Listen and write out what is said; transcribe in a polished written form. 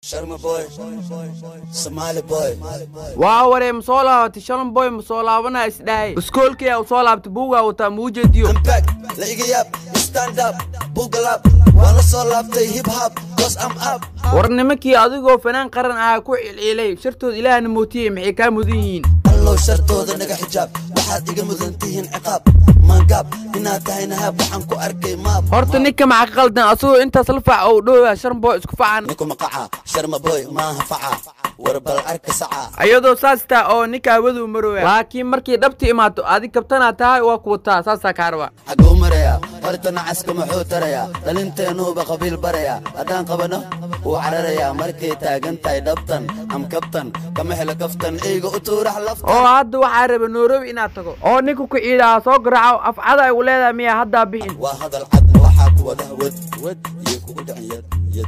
Sharma boy, Somali boy. Wow, what am sola? Tishan boy, Musola, when I say, school key, I saw up to Buga with a Mujadio. I'm back, leg up, stand up, boogle up. Wanna soul up the hip hop, cause I'm up. Warnimaki, I'll go Fanan Karan, I quit Ele, Shirto Ilan Mutim, Ekamudin. Hello, Sharto, the nigga hijab, Wahat Igamudantihin Akab, Mangab, Inatainahab, Anko Arke map. Hortonika Makaldan, so into Sulfa, or do a Sharm boy, Skufan. Nikomaka, Sharma boy, Mahafa, Warbal Arkasa. Ayodo Sasta or Nika Wudu Muru, Laki Marki Dapti Mato, Adi Captana Tai or Quota, Sasa Karwa. Agumarea, Partana Askama Hotaria, Talentano Bakabil Barea, Adan Kabano, Uaraya, Marketa, Gantai Daptan, I'm Captain, Kamahela Kaftan, Ego Utura Love. Oh, I do Arab Nuru in Atago. Oh, Niku Ida, so growl of other will let me had that been. وهذا العدل وحاك وده ود يكون يد